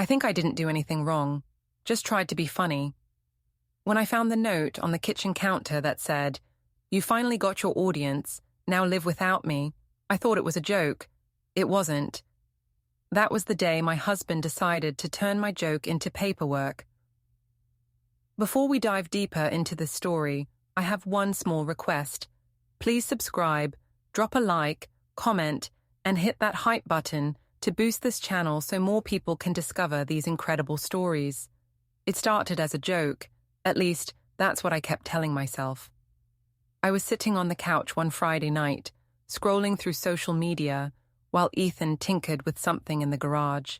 I think I didn't do anything wrong, just tried to be funny. When I found the note on the kitchen counter that said, "You finally got your audience, now live without me," I thought it was a joke. It wasn't. That was the day my husband decided to turn my joke into paperwork. Before we dive deeper into this story, I have one small request. Please subscribe, drop a like, comment, and hit that hype button to boost this channel so more people can discover these incredible stories. It started as a joke, at least that's what I kept telling myself. I was sitting on the couch one Friday night, scrolling through social media, while Ethan tinkered with something in the garage.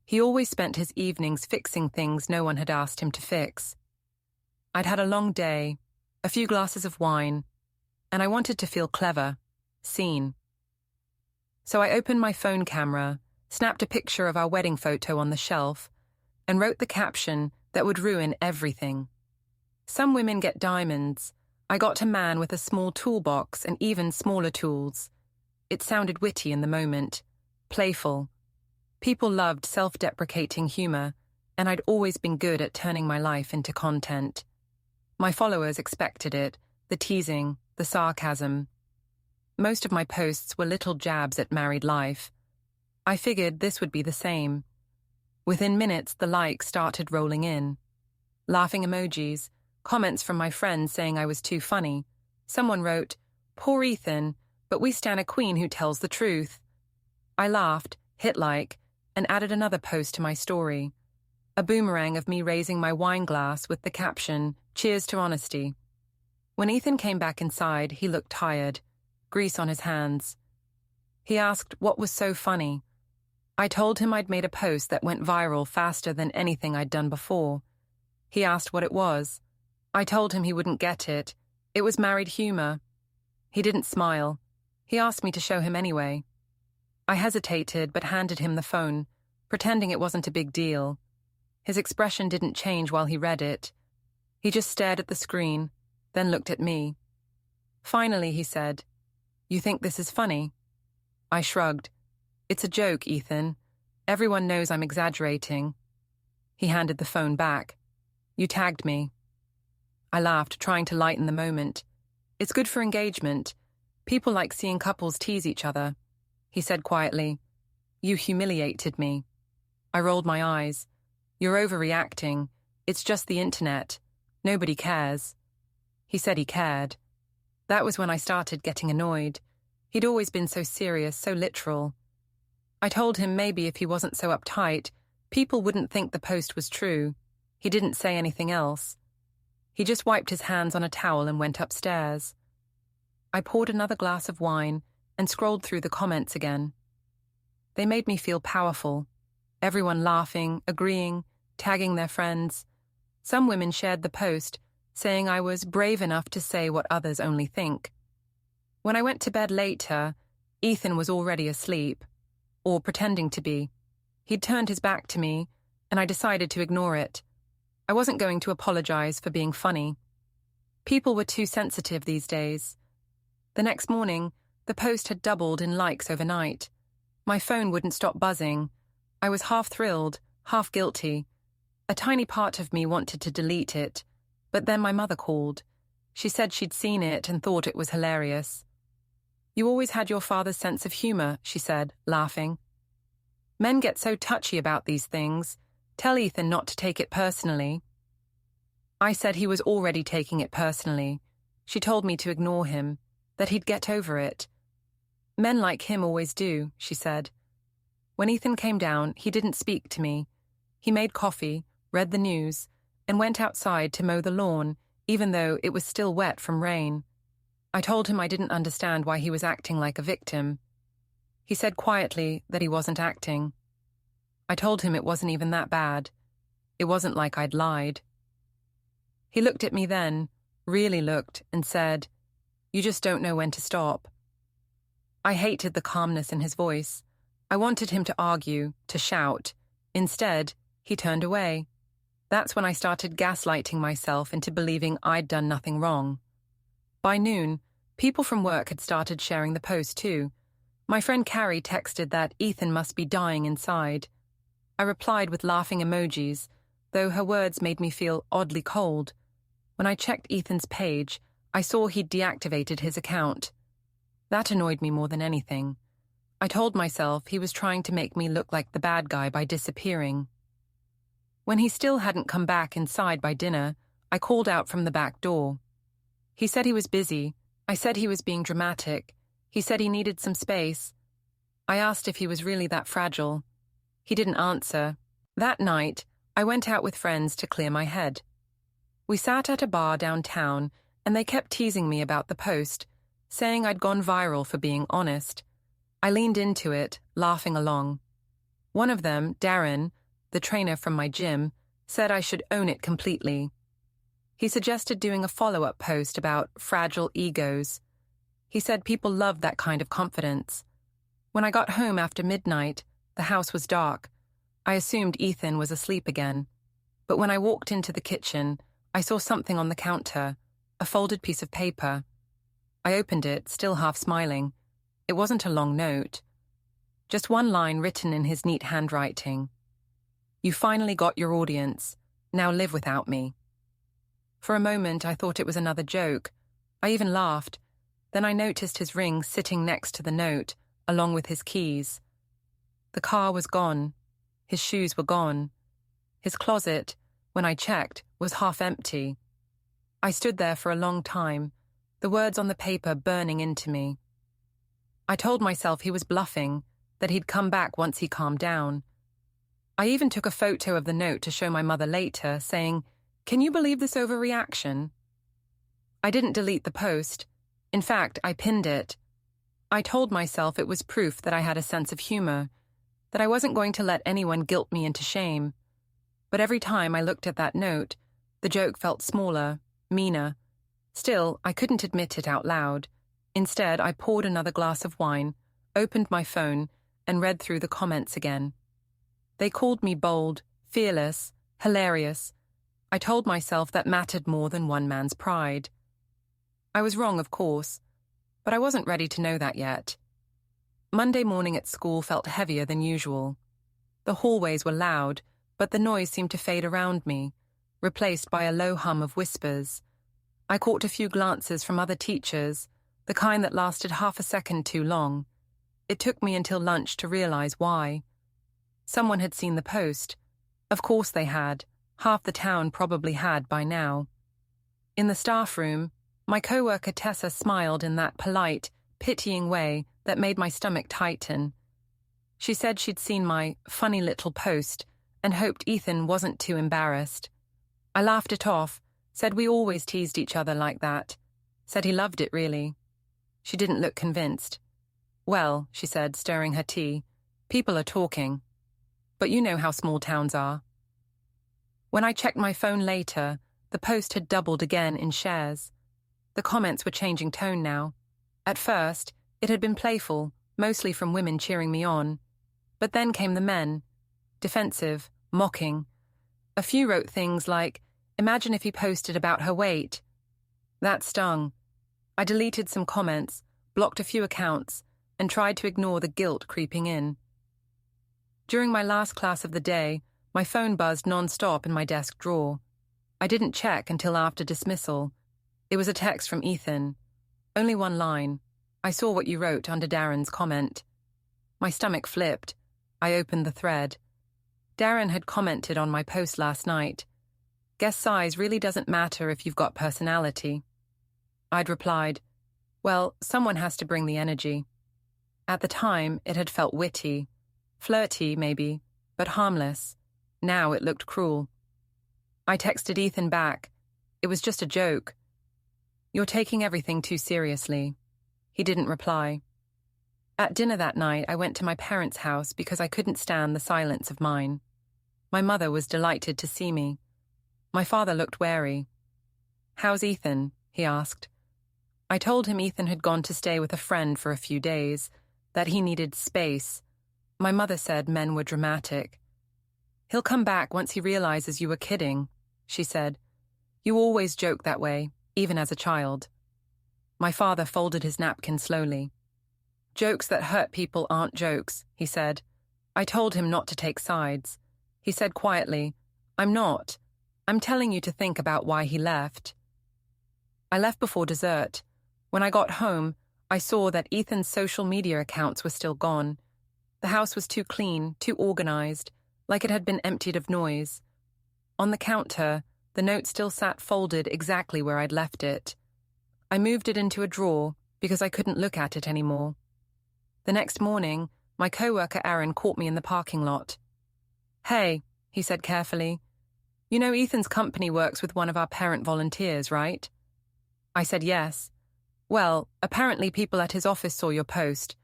He always spent his evenings fixing things no one had asked him to fix. I'd had a long day, a few glasses of wine, and I wanted to feel clever, seen. So I opened my phone camera, snapped a picture of our wedding photo on the shelf, and wrote the caption that would ruin everything. Some women get diamonds. I got a man with a small toolbox and even smaller tools. It sounded witty in the moment, playful. People loved self-deprecating humor, and I'd always been good at turning my life into content. My followers expected it, the teasing, the sarcasm. Most of my posts were little jabs at married life. I figured this would be the same. Within minutes, the likes started rolling in. Laughing emojis, comments from my friends saying I was too funny. Someone wrote, "Poor Ethan, but we stan a queen who tells the truth." I laughed, hit like, and added another post to my story. A boomerang of me raising my wine glass with the caption, "Cheers to honesty." When Ethan came back inside, he looked tired, grease on his hands. He asked what was so funny. I told him I'd made a post that went viral faster than anything I'd done before. He asked what it was. I told him he wouldn't get it. It was married humor. He didn't smile. He asked me to show him anyway. I hesitated but handed him the phone, pretending it wasn't a big deal. His expression didn't change while he read it. He just stared at the screen, then looked at me. Finally, he said, "You think this is funny?" I shrugged. "It's a joke, Ethan. Everyone knows I'm exaggerating." He handed the phone back. "You tagged me." I laughed, trying to lighten the moment. "It's good for engagement. People like seeing couples tease each other." He said quietly, "You humiliated me." I rolled my eyes. "You're overreacting. It's just the internet. Nobody cares." He said he cared. That was when I started getting annoyed. He'd always been so serious, so literal. I told him maybe if he wasn't so uptight, people wouldn't think the post was true. He didn't say anything else. He just wiped his hands on a towel and went upstairs. I poured another glass of wine and scrolled through the comments again. They made me feel powerful. Everyone laughing, agreeing, tagging their friends. Some women shared the post, saying I was brave enough to say what others only think. When I went to bed later, Ethan was already asleep, or pretending to be. He'd turned his back to me, and I decided to ignore it. I wasn't going to apologize for being funny. People were too sensitive these days. The next morning, the post had doubled in likes overnight. My phone wouldn't stop buzzing. I was half thrilled, half guilty. A tiny part of me wanted to delete it, but then my mother called. She said she'd seen it and thought it was hilarious. "You always had your father's sense of humor," she said, laughing. "Men get so touchy about these things. Tell Ethan not to take it personally." I said he was already taking it personally. She told me to ignore him, that he'd get over it. "Men like him always do," she said. When Ethan came down, he didn't speak to me. He made coffee, read the news, and went outside to mow the lawn, even though it was still wet from rain. I told him I didn't understand why he was acting like a victim. He said quietly that he wasn't acting. I told him it wasn't even that bad. It wasn't like I'd lied. He looked at me then, really looked, and said, "You just don't know when to stop." I hated the calmness in his voice. I wanted him to argue, to shout. Instead, he turned away. That's when I started gaslighting myself into believing I'd done nothing wrong. By noon, people from work had started sharing the post too. My friend Carrie texted that Ethan must be dying inside. I I replied with laughing emojis, though her words made me feel oddly cold. When I checked Ethan's page, I saw he'd deactivated his account. That annoyed me more than anything. I told myself he was trying to make me look like the bad guy by disappearing. When he still hadn't come back inside by dinner, I called out from the back door. He said he was busy. I said he was being dramatic. He said he needed some space. I asked if he was really that fragile. He didn't answer. That night, I went out with friends to clear my head. We sat at a bar downtown, and they kept teasing me about the post, saying I'd gone viral for being honest. I leaned into it, laughing along. One of them, Darren, the trainer from my gym, said I should own it completely. He suggested doing a follow-up post about fragile egos. He said people loved that kind of confidence. When I got home after midnight, the house was dark. I assumed Ethan was asleep again. But when I walked into the kitchen, I saw something on the counter, a folded piece of paper. I opened it, still half smiling. It wasn't a long note. Just one line written in his neat handwriting. "You finally got your audience. Now live without me." For a moment, I thought it was another joke. I even laughed. Then I noticed his ring sitting next to the note, along with his keys. The car was gone. His shoes were gone. His closet, when I checked, was half empty. I stood there for a long time, the words on the paper burning into me. I told myself he was bluffing, that he'd come back once he calmed down. I even took a photo of the note to show my mother later, saying, "Can you believe this overreaction?" I didn't delete the post. In fact, I pinned it. I told myself it was proof that I had a sense of humor, that I wasn't going to let anyone guilt me into shame. But every time I looked at that note, the joke felt smaller, meaner. Still, I couldn't admit it out loud. Instead, I poured another glass of wine, opened my phone, and read through the comments again. They called me bold, fearless, hilarious. I told myself that mattered more than one man's pride. I was wrong, of course, but I wasn't ready to know that yet. Monday morning at school felt heavier than usual. The hallways were loud, but the noise seemed to fade around me, replaced by a low hum of whispers. I caught a few glances from other teachers, the kind that lasted half a second too long. It took me until lunch to realize why. Someone had seen the post. Of course they had. Half the town probably had by now. In the staff room, my coworker Tessa smiled in that polite, pitying way that made my stomach tighten. She said she'd seen my funny little post and hoped Ethan wasn't too embarrassed. I laughed it off, said we always teased each other like that, said he loved it really. She didn't look convinced. "Well," she said, stirring her tea, "people are talking. But you know how small towns are." When I checked my phone later, the post had doubled again in shares. The comments were changing tone now. At first, it had been playful, mostly from women cheering me on. But then came the men. Defensive, mocking. A few wrote things like, "Imagine if he posted about her weight." That stung. I deleted some comments, blocked a few accounts, and tried to ignore the guilt creeping in. During my last class of the day, my phone buzzed non-stop in my desk drawer. I didn't check until after dismissal. It was a text from Ethan. Only one line. "I saw what you wrote under Darren's comment." My stomach flipped. I opened the thread. Darren had commented on my post last night. "Guess size really doesn't matter if you've got personality." I'd replied, "Well, someone has to bring the energy." At the time, it had felt witty. Flirty, maybe, but harmless. Now it looked cruel. I texted Ethan back. It was just a joke. "You're taking everything too seriously." He didn't reply. At dinner that night, I went to my parents' house because I couldn't stand the silence of mine. My mother was delighted to see me. My father looked wary. "How's Ethan?" he asked. I told him Ethan had gone to stay with a friend for a few days, that he needed space. My mother said men were dramatic. "He'll come back once he realizes you were kidding," she said. "You always joke that way, even as a child." My father folded his napkin slowly. "Jokes that hurt people aren't jokes," he said. I told him not to take sides. He said quietly, "I'm not. I'm telling you to think about why he left." I left before dessert. When I got home, I saw that Ethan's social media accounts were still gone. The house was too clean, too organized, like it had been emptied of noise. On the counter, the note still sat folded exactly where I'd left it. I moved it into a drawer because I couldn't look at it anymore. The next morning, my coworker Aaron caught me in the parking lot. "Hey," he said carefully, "you know Ethan's company works with one of our parent volunteers, right?" I said yes. "Well, apparently people at his office saw your post.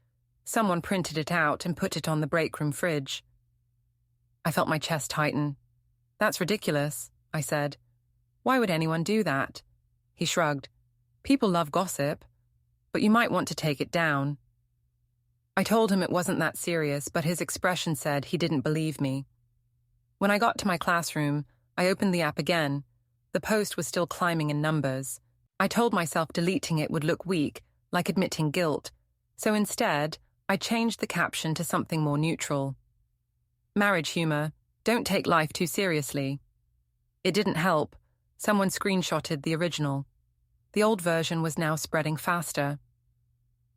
Someone printed it out and put it on the break room fridge." I felt my chest tighten. "That's ridiculous," I said. "Why would anyone do that?" He shrugged. "People love gossip, but you might want to take it down." I told him it wasn't that serious, but his expression said he didn't believe me. When I got to my classroom, I opened the app again. The post was still climbing in numbers. I told myself deleting it would look weak, like admitting guilt, so instead, I changed the caption to something more neutral. "Marriage humor. Don't take life too seriously." It didn't help. Someone screenshotted the original. The old version was now spreading faster.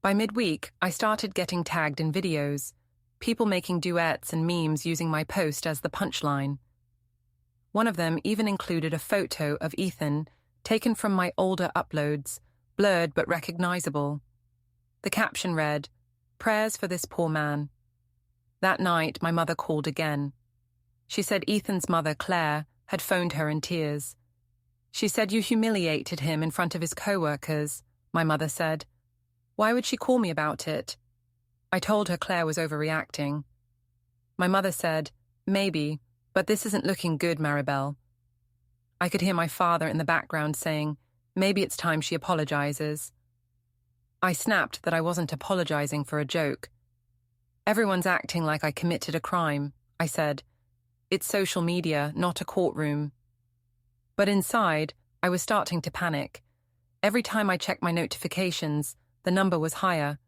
By midweek, I started getting tagged in videos, people making duets and memes using my post as the punchline. One of them even included a photo of Ethan taken from my older uploads, blurred but recognizable. The caption read, "Prayers for this poor man." That night, my mother called again. She said Ethan's mother, Claire, had phoned her in tears. She said, "You humiliated him in front of his co-workers," my mother said. "Why would she call me about it?" I told her Claire was overreacting. My mother said, "Maybe, but this isn't looking good, Maribel." I could hear my father in the background saying, "Maybe it's time she apologizes." I snapped that I wasn't apologizing for a joke. "Everyone's acting like I committed a crime," I said. "It's social media, not a courtroom." But inside, I was starting to panic. Every time I checked my notifications, the number was higher.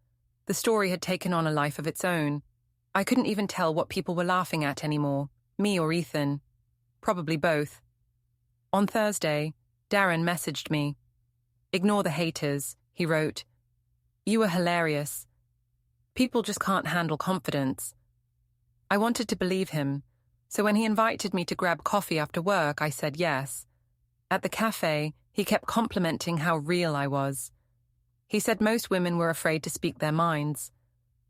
The story had taken on a life of its own. I couldn't even tell what people were laughing at anymore, me or Ethan. Probably both. On Thursday, Darren messaged me. "Ignore the haters," he wrote. "You were hilarious. People just can't handle confidence." I wanted to believe him, so when he invited me to grab coffee after work, I said yes. At the cafe, he kept complimenting how real I was. He said most women were afraid to speak their minds.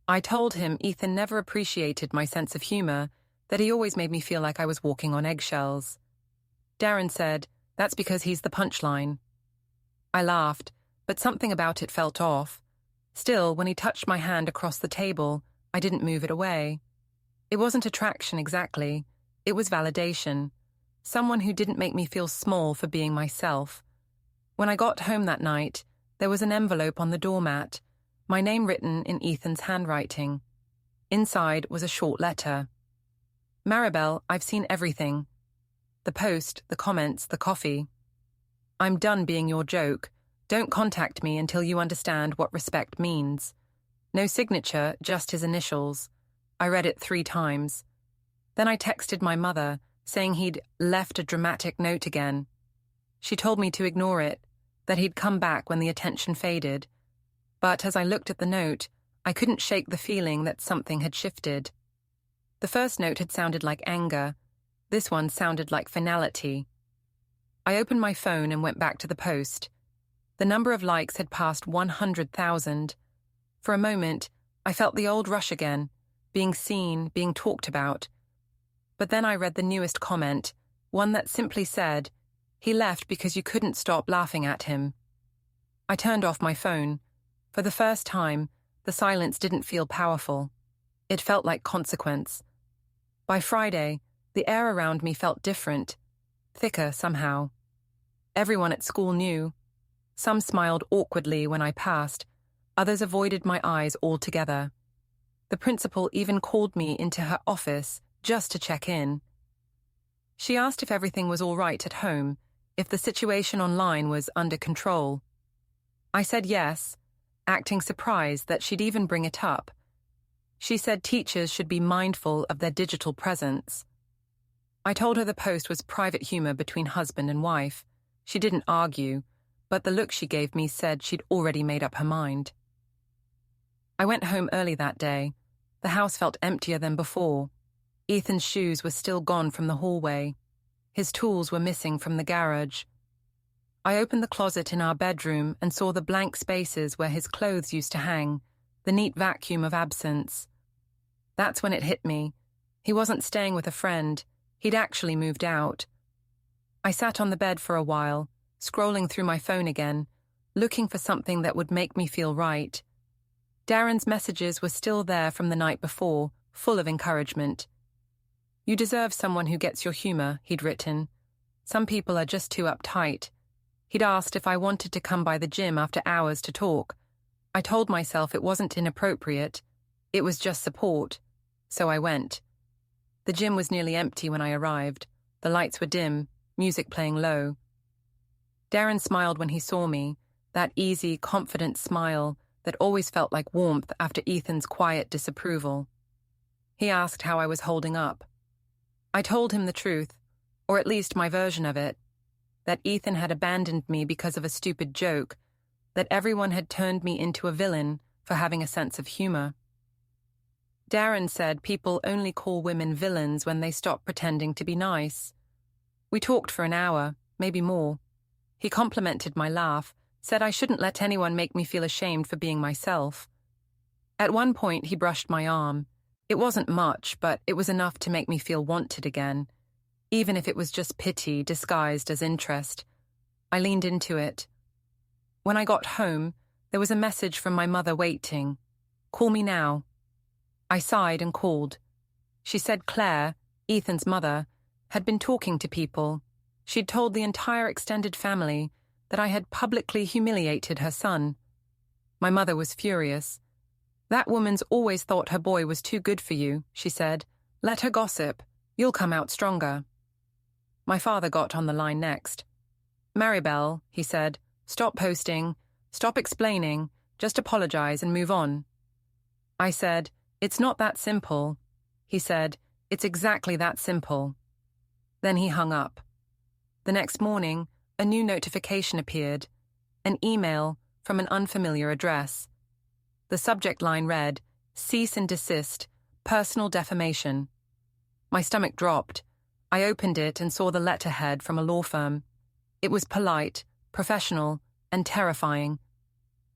I told him Ethan never appreciated my sense of humor, that he always made me feel like I was walking on eggshells. Darren said, "That's because he's the punchline." I laughed, but something about it felt off. Still, when he touched my hand across the table, I didn't move it away. It wasn't attraction exactly. It was validation. Someone who didn't make me feel small for being myself. When I got home that night, there was an envelope on the doormat, my name written in Ethan's handwriting. Inside was a short letter. "Maribel, I've seen everything. The post, the comments, the coffee. I'm done being your joke. Don't contact me until you understand what respect means." No signature, just his initials. I read it 3 times. Then I texted my mother, saying he'd left a dramatic note again. She told me to ignore it, that he'd come back when the attention faded. But as I looked at the note, I couldn't shake the feeling that something had shifted. The first note had sounded like anger. This one sounded like finality. I opened my phone and went back to the post. The number of likes had passed 100,000. For a moment, I felt the old rush again, being seen, being talked about. But then I read the newest comment, one that simply said, "He left because you couldn't stop laughing at him." I turned off my phone. For the first time, the silence didn't feel powerful. It felt like consequence. By Friday, the air around me felt different, thicker somehow. Everyone at school knew. Some smiled awkwardly when I passed, others avoided my eyes altogether. The principal even called me into her office just to check in. She asked if everything was all right at home, if the situation online was under control. I said yes, acting surprised that she'd even bring it up. She said teachers should be mindful of their digital presence. I told her the post was private humor between husband and wife. She didn't argue, but the look she gave me said she'd already made up her mind. I went home early that day. The house felt emptier than before. Ethan's shoes were still gone from the hallway. His tools were missing from the garage. I opened the closet in our bedroom and saw the blank spaces where his clothes used to hang, the neat vacuum of absence. That's when it hit me. He wasn't staying with a friend. He'd actually moved out. I sat on the bed for a while, scrolling through my phone again, looking for something that would make me feel right. Darren's messages were still there from the night before, full of encouragement. "You deserve someone who gets your humor," he'd written. "Some people are just too uptight." He'd asked if I wanted to come by the gym after hours to talk. I told myself it wasn't inappropriate. It was just support. So I went. The gym was nearly empty when I arrived. The lights were dim, music playing low. Darren smiled when he saw me, that easy, confident smile that always felt like warmth after Ethan's quiet disapproval. He asked how I was holding up. I told him the truth, or at least my version of it, that Ethan had abandoned me because of a stupid joke, that everyone had turned me into a villain for having a sense of humor. Darren said people only call women villains when they stop pretending to be nice. We talked for an hour, maybe more. He complimented my laugh, said I shouldn't let anyone make me feel ashamed for being myself. At one point, he brushed my arm. It wasn't much, but it was enough to make me feel wanted again, even if it was just pity disguised as interest. I leaned into it. When I got home, there was a message from my mother waiting. "Call me now." I sighed and called. She said Claire, Ethan's mother, had been talking to people. She'd told the entire extended family that I had publicly humiliated her son. My mother was furious. "That woman's always thought her boy was too good for you," she said. "Let her gossip. You'll come out stronger." My father got on the line next. "Maribel," he said, "stop posting, stop explaining, just apologize and move on." I said, "It's not that simple." He said, "It's exactly that simple." Then he hung up. The next morning, a new notification appeared, an email from an unfamiliar address. The subject line read, "Cease and desist, personal defamation." My stomach dropped. I opened it and saw the letterhead from a law firm. It was polite, professional, and terrifying.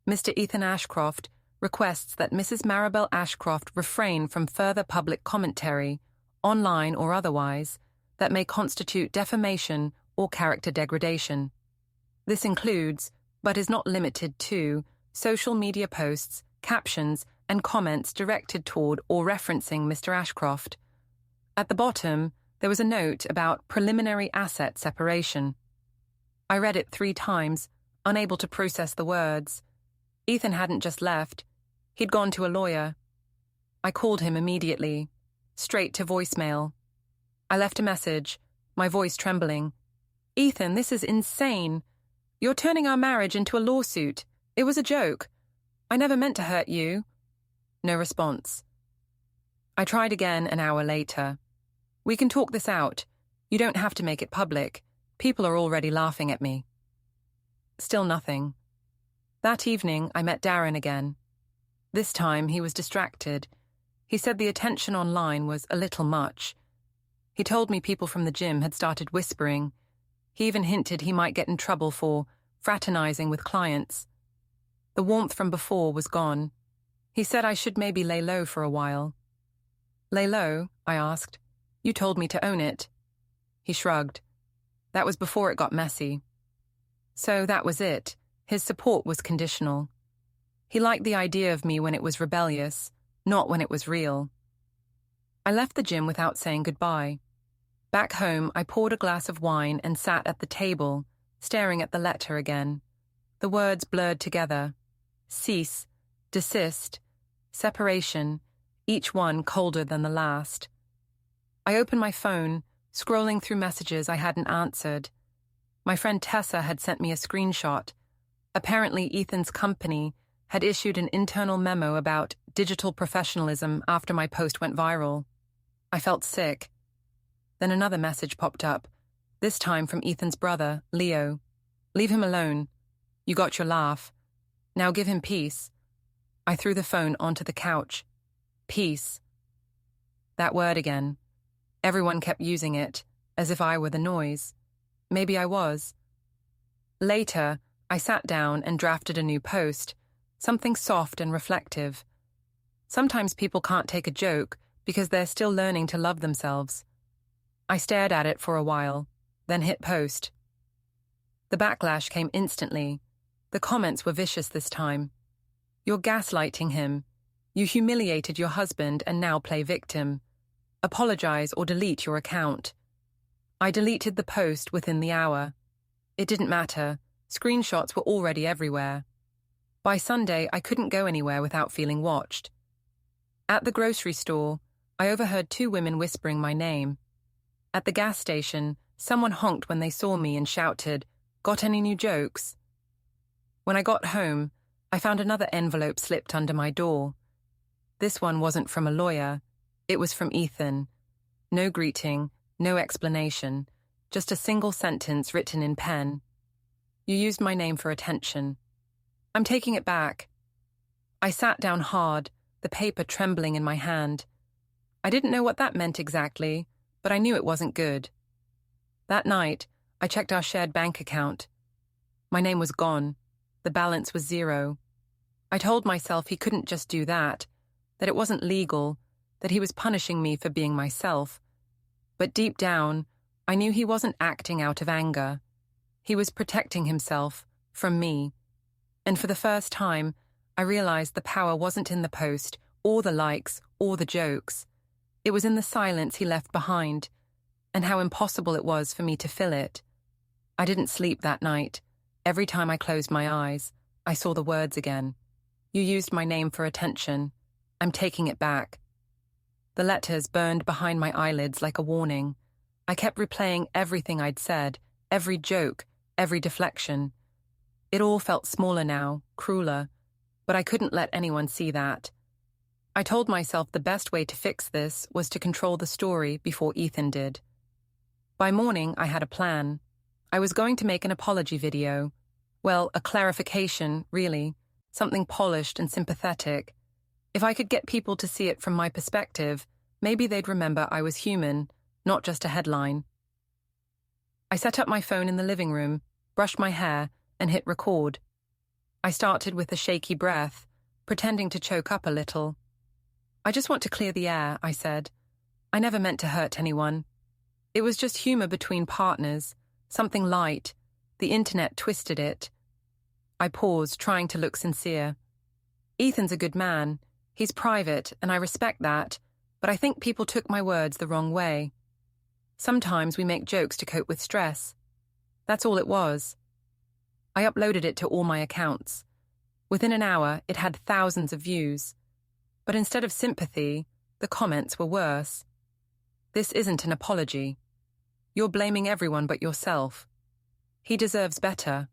"Mr. Ethan Ashcroft requests that Mrs. Maribel Ashcroft refrain from further public commentary, online or otherwise, that may constitute defamation or character degradation. This includes, but is not limited to, social media posts, captions, and comments directed toward or referencing Mr. Ashcroft." At the bottom, there was a note about preliminary asset separation. I read it 3 times, unable to process the words. Ethan hadn't just left. He'd gone to a lawyer. I called him immediately, straight to voicemail. I left a message, my voice trembling. "Ethan, this is insane. You're turning our marriage into a lawsuit. It was a joke. I never meant to hurt you." No response. I tried again an hour later. "We can talk this out. You don't have to make it public. People are already laughing at me." Still nothing. That evening, I met Darren again. This time, he was distracted. He said the attention online was a little much. He told me people from the gym had started whispering. He even hinted he might get in trouble for fraternizing with clients. The warmth from before was gone. He said I should maybe lay low for a while. "Lay low?" I asked. "You told me to own it." He shrugged. That was before it got messy. So that was it. His support was conditional. He liked the idea of me when it was rebellious, not when it was real. I left the gym without saying goodbye. Back home, I poured a glass of wine and sat at the table, staring at the letter again. The words blurred together. Cease, desist, separation, each one colder than the last. I opened my phone, scrolling through messages I hadn't answered. My friend Tessa had sent me a screenshot. Apparently, Ethan's company had issued an internal memo about digital professionalism after my post went viral. I felt sick. Then another message popped up, this time from Ethan's brother, Leo. Leave him alone. You got your laugh. Now give him peace. I threw the phone onto the couch. Peace. That word again. Everyone kept using it, as if I were the noise. Maybe I was. Later, I sat down and drafted a new post, something soft and reflective. Sometimes people can't take a joke because they're still learning to love themselves. I stared at it for a while, then hit post. The backlash came instantly. The comments were vicious this time. You're gaslighting him. You humiliated your husband and now play victim. Apologize or delete your account. I deleted the post within the hour. It didn't matter. Screenshots were already everywhere. By Sunday, I couldn't go anywhere without feeling watched. At the grocery store, I overheard two women whispering my name. At the gas station, someone honked when they saw me and shouted, "Got any new jokes?" When I got home, I found another envelope slipped under my door. This one wasn't from a lawyer. It was from Ethan. No greeting, no explanation, just a single sentence written in pen. You used my name for attention. I'm taking it back. I sat down hard, the paper trembling in my hand. I didn't know what that meant exactly, but I knew it wasn't good. That night, I checked our shared bank account. My name was gone. The balance was zero. I told myself he couldn't just do that it wasn't legal, that he was punishing me for being myself. But deep down, I knew he wasn't acting out of anger. He was protecting himself from me. And for the first time, I realized the power wasn't in the post, or the likes, or the jokes. It was in the silence he left behind, and how impossible it was for me to fill it. I didn't sleep that night. Every time I closed my eyes, I saw the words again. You used my name for attention. I'm taking it back. The letters burned behind my eyelids like a warning. I kept replaying everything I'd said, every joke, every deflection. It all felt smaller now, crueler, but I couldn't let anyone see that. I told myself the best way to fix this was to control the story before Ethan did. By morning, I had a plan. I was going to make an apology video. Well, a clarification, really. Something polished and sympathetic. If I could get people to see it from my perspective, maybe they'd remember I was human, not just a headline. I set up my phone in the living room, brushed my hair, and hit record. I started with a shaky breath, pretending to choke up a little. I just want to clear the air, I said. I never meant to hurt anyone. It was just humor between partners, something light. The internet twisted it. I paused, trying to look sincere. Ethan's a good man. He's private, and I respect that, but I think people took my words the wrong way. Sometimes we make jokes to cope with stress. That's all it was. I uploaded it to all my accounts. Within an hour, it had thousands of views. But instead of sympathy, the comments were worse. This isn't an apology. You're blaming everyone but yourself. He deserves better.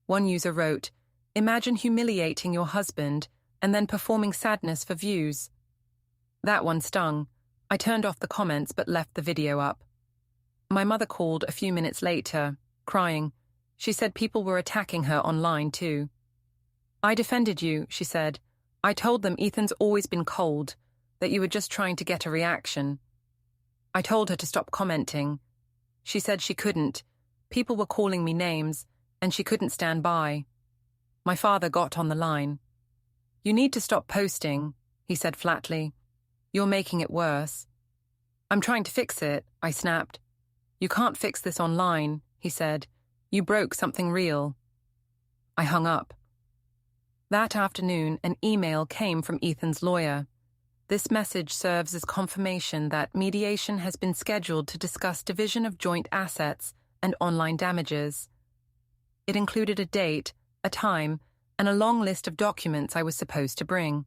One user wrote, "Imagine humiliating your husband and then performing sadness for views." That one stung. I turned off the comments but left the video up. My mother called a few minutes later, crying. She said people were attacking her online too. "I defended you," she said. "I told them Ethan's always been cold, that you were just trying to get a reaction." I told her to stop commenting. She said she couldn't. People were calling me names, and she couldn't stand by. My father got on the line. "You need to stop posting," he said flatly. "You're making it worse." "I'm trying to fix it," I snapped. "You can't fix this online," he said. "You broke something real." I hung up. That afternoon, an email came from Ethan's lawyer. This message serves as confirmation that mediation has been scheduled to discuss division of joint assets and online damages. It included a date, a time, and a long list of documents I was supposed to bring.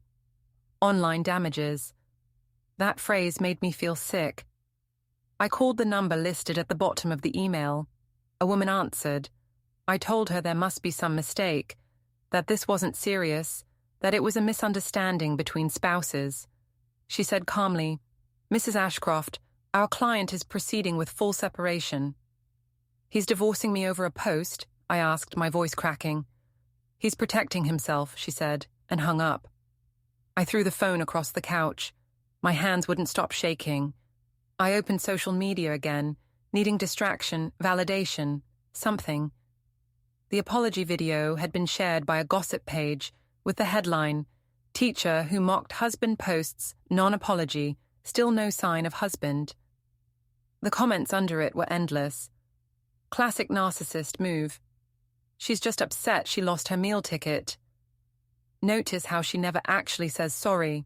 Online damages. That phrase made me feel sick. I called the number listed at the bottom of the email. A woman answered. I told her there must be some mistake, that this wasn't serious, that it was a misunderstanding between spouses. She said calmly, "Mrs. Ashcroft, Our client is proceeding with full separation. He's divorcing me over a post, I asked, my voice cracking. He's protecting himself, she said, and hung up. I threw the phone across the couch. My hands wouldn't stop shaking. I opened social media again, needing distraction, validation, something. The apology video had been shared by a gossip page with the headline, "Teacher who mocked husband posts, non-apology, still no sign of husband." The comments under it were endless. Classic narcissist move. She's just upset she lost her meal ticket. Notice how she never actually says sorry.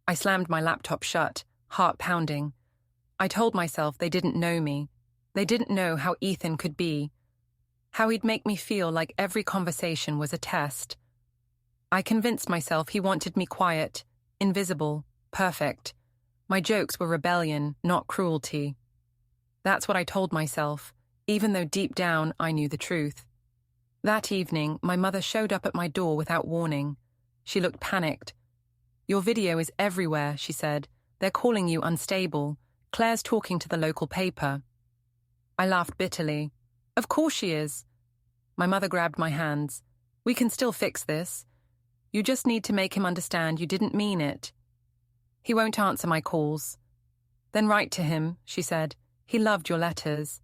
I slammed my laptop shut, heart pounding. I told myself they didn't know me. They didn't know how Ethan could be. How he'd make me feel like every conversation was a test. I convinced myself he wanted me quiet, invisible, perfect. My jokes were rebellion, not cruelty. That's what I told myself, even though deep down I knew the truth. That evening, my mother showed up at my door without warning. She looked panicked. "Your video is everywhere," she said. "They're calling you unstable. Claire's talking to the local paper." I laughed bitterly. "Of course she is." My mother grabbed my hands. "We can still fix this. You just need to make him understand you didn't mean it." "He won't answer my calls." "Then write to him," she said. "He loved your letters."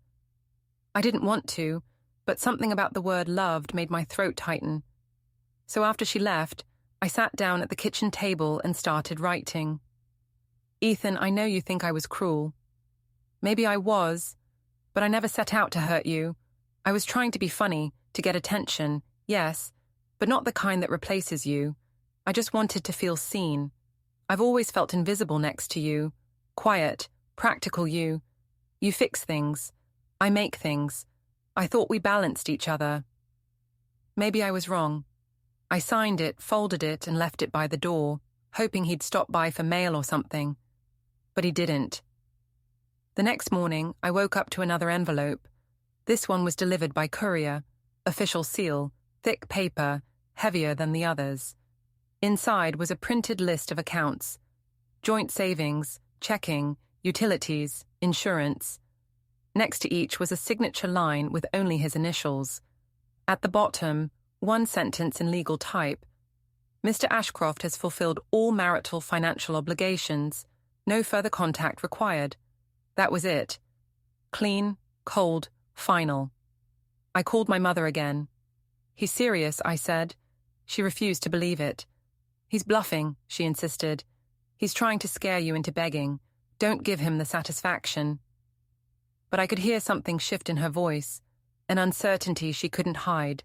I didn't want to, but something about the word loved made my throat tighten. So after she left, I sat down at the kitchen table and started writing. "Ethan, I know you think I was cruel. Maybe I was, but I never set out to hurt you. I was trying to be funny, to get attention, yes, but not the kind that replaces you. I just wanted to feel seen. I've always felt invisible next to you. Quiet, practical you. You fix things. I make things. I thought we balanced each other. Maybe I was wrong. I signed it, folded it, and left it by the door, hoping he'd stop by for mail or something. But he didn't. The next morning, I woke up to another envelope. This one was delivered by courier, official seal, thick paper, heavier than the others. Inside was a printed list of accounts: joint savings, checking, utilities, insurance. Next to each was a signature line with only his initials. At the bottom, one sentence in legal type: "Mr. Ashcroft has fulfilled all marital financial obligations. No further contact required." That was it. Clean, cold, final. I called my mother again. "He's serious," I said. She refused to believe it. "He's bluffing," she insisted. "He's trying to scare you into begging. Don't give him the satisfaction." But I could hear something shift in her voice, an uncertainty she couldn't hide.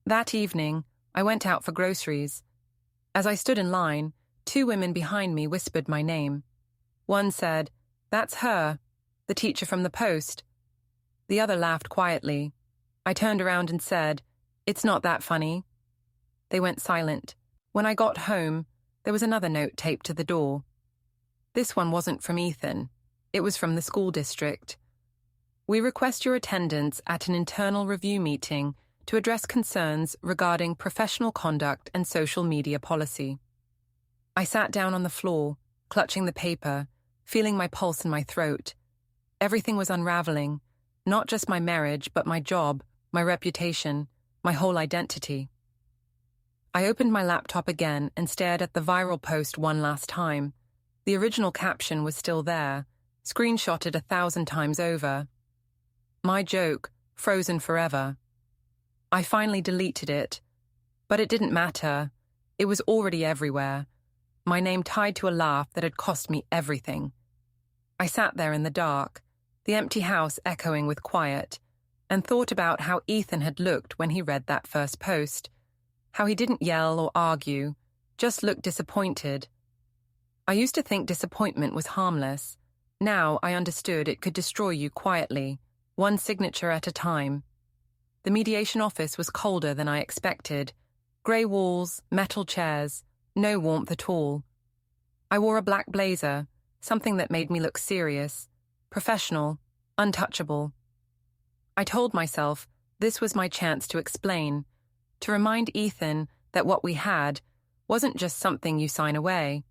That evening, I went out for groceries. As I stood in line, 2 women behind me whispered my name. One said, "That's her, the teacher from the post." The other laughed quietly. I turned around and said, "It's not that funny." They went silent. When I got home, there was another note taped to the door. This one wasn't from Ethan. It was from the school district. "We request your attendance at an internal review meeting to address concerns regarding professional conduct and social media policy." I sat down on the floor, clutching the paper, feeling my pulse in my throat. Everything was unraveling, not just my marriage, but my job, my reputation, my whole identity. I opened my laptop again and stared at the viral post one last time. The original caption was still there, screenshotted 1,000 times over. My joke, frozen forever. I finally deleted it, but it didn't matter. It was already everywhere. My name tied to a laugh that had cost me everything. I sat there in the dark, the empty house echoing with quiet, and thought about how Ethan had looked when he read that first post, how he didn't yell or argue, just looked disappointed. I used to think disappointment was harmless. Now I understood it could destroy you quietly, one signature at a time. The mediation office was colder than I expected. Grey walls, metal chairs, no warmth at all. I wore a black blazer, something that made me look serious, professional, untouchable. I told myself this was my chance to explain, to remind Ethan that what we had wasn't just something you sign away.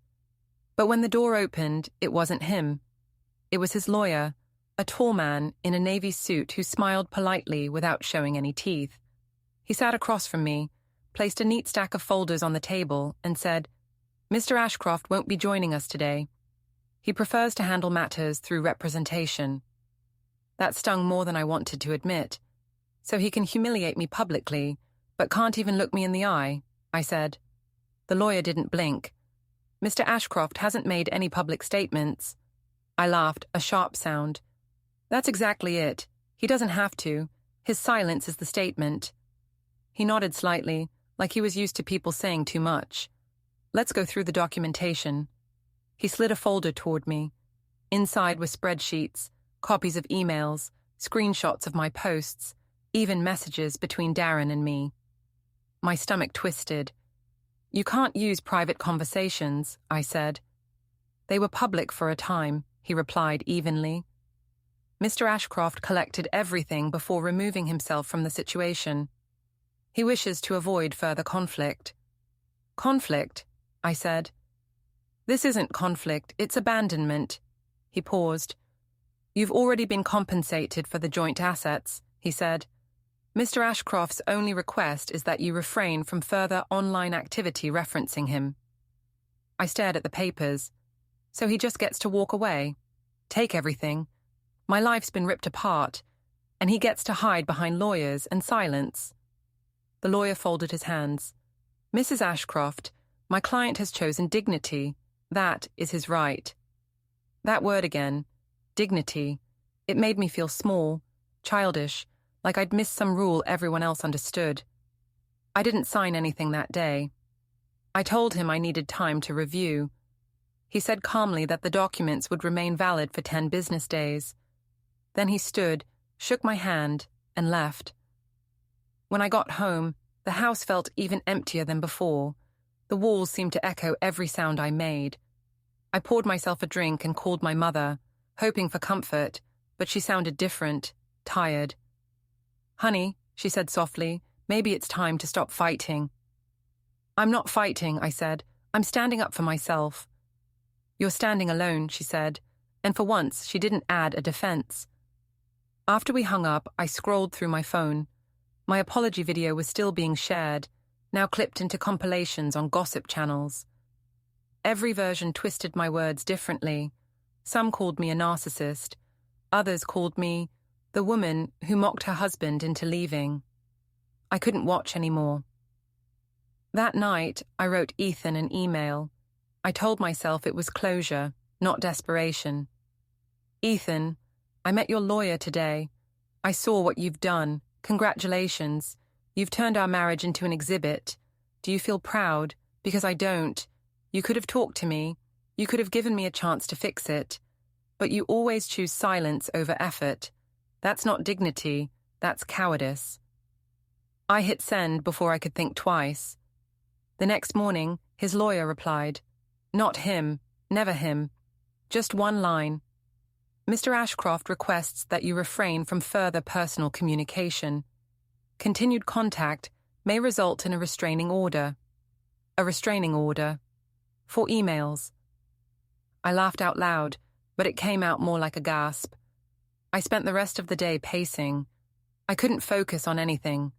But when the door opened, it wasn't him. It was his lawyer, a tall man in a navy suit who smiled politely without showing any teeth. He sat across from me, placed a neat stack of folders on the table, and said, "Mr. Ashcroft won't be joining us today. He prefers to handle matters through representation." That stung more than I wanted to admit. "So he can humiliate me publicly, but can't even look me in the eye," I said. The lawyer didn't blink. "Mr. Ashcroft hasn't made any public statements." I laughed, a sharp sound. "That's exactly it. He doesn't have to. His silence is the statement." He nodded slightly, like he was used to people saying too much. "Let's go through the documentation." He slid a folder toward me. Inside were spreadsheets, copies of emails, screenshots of my posts, even messages between Darren and me. My stomach twisted. "You can't use private conversations," I said. "They were public for a time," he replied evenly. Mr. Ashcroft collected everything before removing himself from the situation. He wishes to avoid further conflict. "Conflict?" I said. "This isn't conflict, it's abandonment." He paused. "You've already been compensated for the joint assets," he said. "Mr. Ashcroft's only request is that you refrain from further online activity referencing him." I stared at the papers. So he just gets to walk away, take everything. My life's been ripped apart, and he gets to hide behind lawyers and silence. The lawyer folded his hands. "Mrs. Ashcroft, my client has chosen dignity. That is his right." That word again, dignity, it made me feel small, childish, like I'd missed some rule everyone else understood. I didn't sign anything that day. I told him I needed time to review. He said calmly that the documents would remain valid for 10 business days. Then he stood, shook my hand, and left. When I got home, the house felt even emptier than before. The walls seemed to echo every sound I made. I poured myself a drink and called my mother, hoping for comfort, but she sounded different, tired. "Honey," she said softly, "maybe it's time to stop fighting." "I'm not fighting," I said. "I'm standing up for myself." "You're standing alone," she said, and for once she didn't add a defense. After we hung up, I scrolled through my phone. My apology video was still being shared, now clipped into compilations on gossip channels. Every version twisted my words differently. Some called me a narcissist. Others called me the woman who mocked her husband into leaving. I couldn't watch anymore. That night, I wrote Ethan an email. I told myself it was closure, not desperation. "Ethan, I met your lawyer today. I saw what you've done. Congratulations. You've turned our marriage into an exhibit. Do you feel proud? Because I don't. You could have talked to me. You could have given me a chance to fix it. But you always choose silence over effort. That's not dignity. That's cowardice." I hit send before I could think twice. The next morning, his lawyer replied. Not him. Never him. Just one line. "Mr. Ashcroft requests that you refrain from further personal communication. Continued contact may result in a restraining order." A restraining order. For emails. I laughed out loud, but it came out more like a gasp. I spent the rest of the day pacing. I couldn't focus on anything.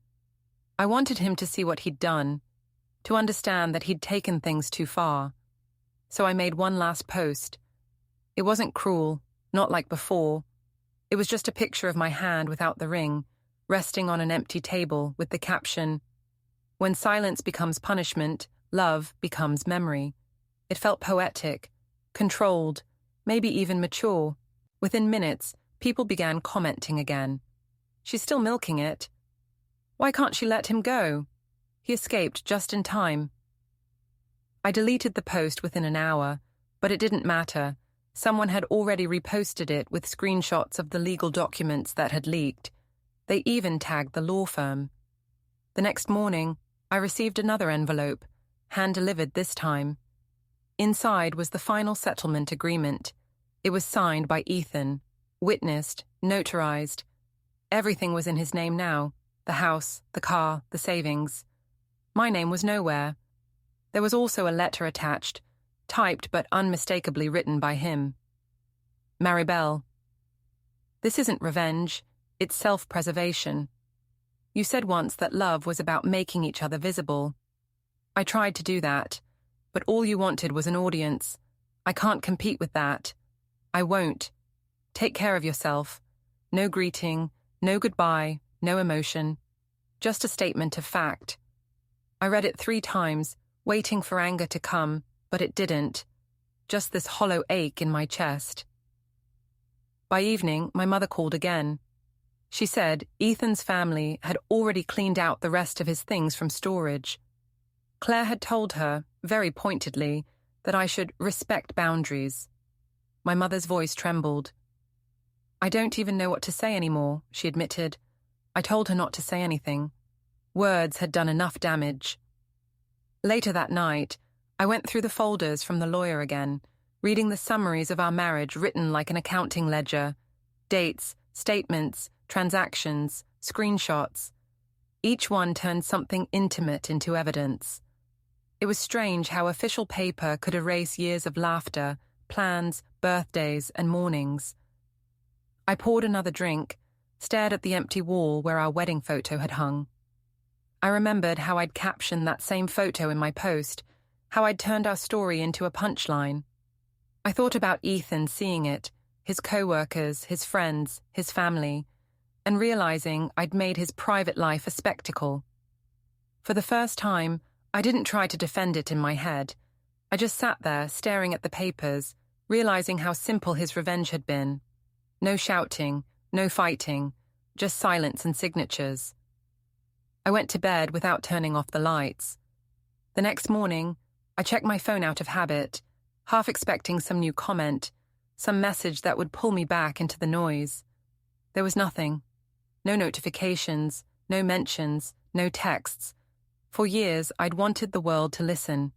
I wanted him to see what he'd done, to understand that he'd taken things too far. So I made one last post. It wasn't cruel, not like before. It was just a picture of my hand without the ring, resting on an empty table with the caption, "When silence becomes punishment, love becomes memory." It felt poetic, controlled, maybe even mature. Within minutes, people began commenting again. "She's still milking it. Why can't she let him go? He escaped just in time." I deleted the post within an hour, but it didn't matter. Someone had already reposted it with screenshots of the legal documents that had leaked. They even tagged the law firm. The next morning, I received another envelope, hand-delivered this time. Inside was the final settlement agreement. It was signed by Ethan, witnessed, notarized. Everything was in his name now. The house, the car, the savings. My name was nowhere. There was also a letter attached, typed but unmistakably written by him. Maribel. This isn't revenge, it's self-preservation. You said once that love was about making each other visible. I tried to do that, but all you wanted was an audience. I can't compete with that. I won't. Take care of yourself. No greeting, no goodbye, no emotion. Just a statement of fact. I read it 3 times, waiting for anger to come, but it didn't. Just this hollow ache in my chest. By evening, my mother called again. She said Ethan's family had already cleaned out the rest of his things from storage. Claire had told her, very pointedly, that I should respect boundaries. My mother's voice trembled. I don't even know what to say anymore, she admitted. I told her not to say anything. Words had done enough damage. Later that night, I went through the folders from the lawyer again, reading the summaries of our marriage written like an accounting ledger. Dates, statements, transactions, screenshots. Each one turned something intimate into evidence. It was strange how official paper could erase years of laughter, plans, birthdays, and mornings. I poured another drink, stared at the empty wall where our wedding photo had hung. I remembered how I'd captioned that same photo in my post, how I'd turned our story into a punchline. I thought about Ethan seeing it, his co-workers, his friends, his family, and realizing I'd made his private life a spectacle. For the first time, I didn't try to defend it in my head. I just sat there staring at the papers, realizing how simple his revenge had been. No shouting, no fighting, just silence and signatures. I went to bed without turning off the lights. The next morning, I checked my phone out of habit, half expecting some new comment, some message that would pull me back into the noise. There was nothing. No notifications, no mentions, no texts. For years, I'd wanted the world to listen.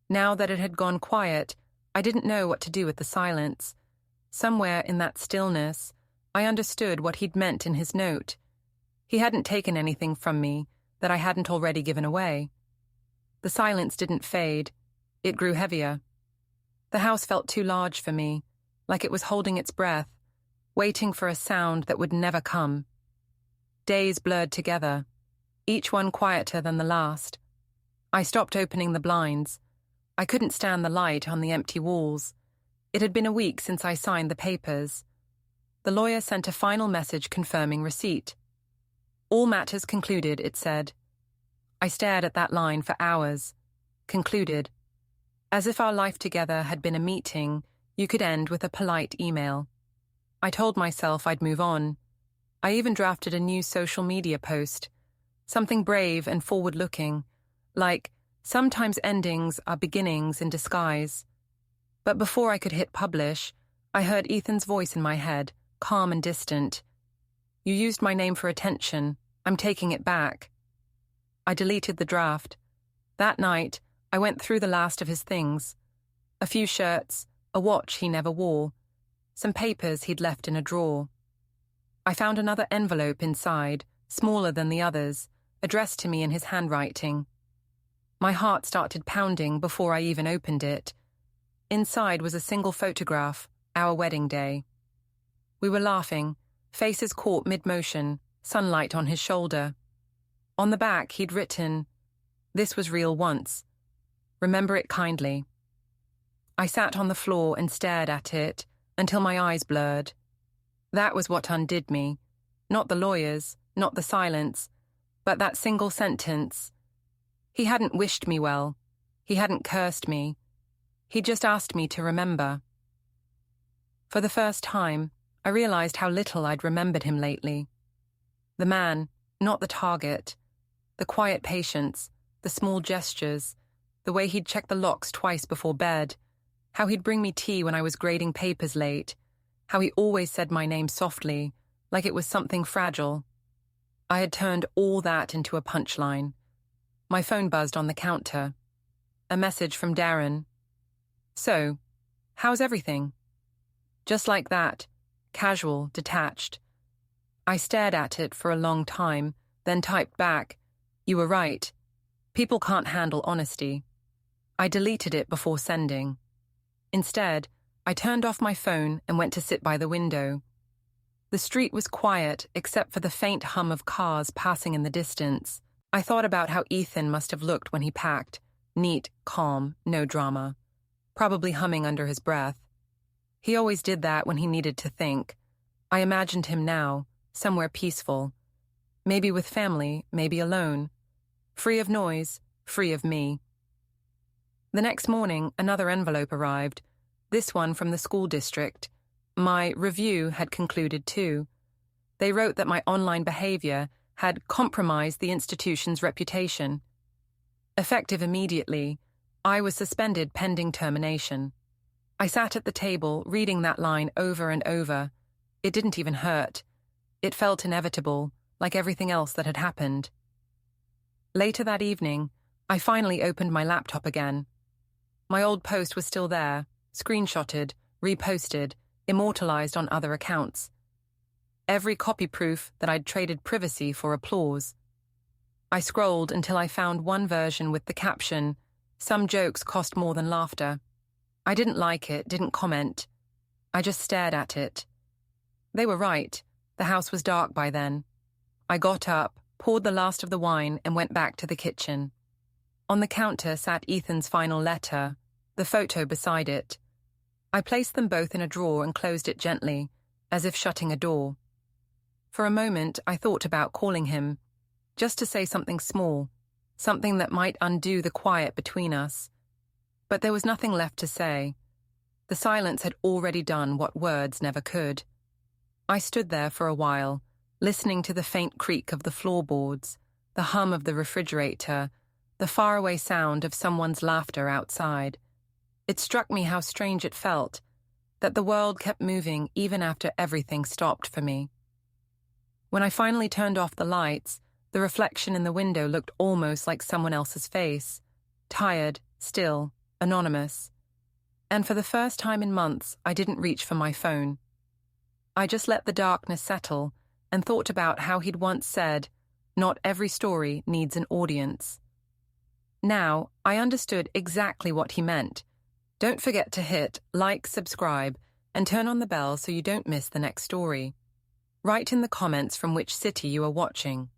Now that it had gone quiet, I didn't know what to do with the silence. Somewhere in that stillness, I understood what he'd meant in his note. He hadn't taken anything from me that I hadn't already given away. The silence didn't fade. It grew heavier. The house felt too large for me, like it was holding its breath, waiting for a sound that would never come. Days blurred together, each one quieter than the last. I stopped opening the blinds. I couldn't stand the light on the empty walls. It had been a week since I signed the papers. The lawyer sent a final message confirming receipt. All matters concluded, it said. I stared at that line for hours. Concluded. As if our life together had been a meeting you could end with a polite email. I told myself I'd move on. I even drafted a new social media post, something brave and forward-looking, like, sometimes endings are beginnings in disguise. But before I could hit publish, I heard Ethan's voice in my head, calm and distant. You used my name for attention. I'm taking it back. I deleted the draft. That night, I went through the last of his things. A few shirts, a watch he never wore, some papers he'd left in a drawer. I found another envelope inside, smaller than the others, addressed to me in his handwriting. My heart started pounding before I even opened it. Inside was a single photograph, our wedding day. We were laughing, faces caught mid-motion, sunlight on his shoulder. On the back, he'd written, "This was real once. Remember it kindly." I sat on the floor and stared at it until my eyes blurred. That was what undid me. Not the lawyers, not the silence, but that single sentence. He hadn't wished me well. He hadn't cursed me. He just asked me to remember. For the first time, I realized how little I'd remembered him lately. The man, not the target. The quiet patience, the small gestures, the way he'd check the locks twice before bed, how he'd bring me tea when I was grading papers late, how he always said my name softly, like it was something fragile. I had turned all that into a punchline. My phone buzzed on the counter. A message from Darren. "So, how's everything?" Just like that, casual, detached. I stared at it for a long time, then typed back, "You were right. People can't handle honesty." I deleted it before sending. Instead, I turned off my phone and went to sit by the window. The street was quiet except for the faint hum of cars passing in the distance. I thought about how Ethan must have looked when he packed. Neat, calm, no drama. Probably humming under his breath. He always did that when he needed to think. I imagined him now, somewhere peaceful. Maybe with family, maybe alone. Free of noise, free of me. The next morning, another envelope arrived, this one from the school district. My review had concluded too. They wrote that my online behavior had compromised the institution's reputation. Effective immediately, I was suspended pending termination. I sat at the table, reading that line over and over. It didn't even hurt. It felt inevitable, like everything else that had happened. Later that evening, I finally opened my laptop again. My old post was still there, screenshotted, reposted, immortalized on other accounts. Every copy proof that I'd traded privacy for applause. I scrolled until I found one version with the caption, "Some jokes cost more than laughter." I didn't like it, didn't comment. I just stared at it. They were right. The house was dark by then. I got up, poured the last of the wine, and went back to the kitchen. On the counter sat Ethan's final letter, the photo beside it. I placed them both in a drawer and closed it gently, as if shutting a door. For a moment, I thought about calling him, just to say something small, something that might undo the quiet between us. But there was nothing left to say. The silence had already done what words never could. I stood there for a while, listening to the faint creak of the floorboards, the hum of the refrigerator, the faraway sound of someone's laughter outside. It struck me how strange it felt, that the world kept moving even after everything stopped for me. When I finally turned off the lights, the reflection in the window looked almost like someone else's face, tired, still, anonymous. And for the first time in months, I didn't reach for my phone. I just let the darkness settle and thought about how he'd once said, "Not every story needs an audience." Now, I understood exactly what he meant. Don't forget to hit like, subscribe, and turn on the bell so you don't miss the next story. Write in the comments from which city you are watching.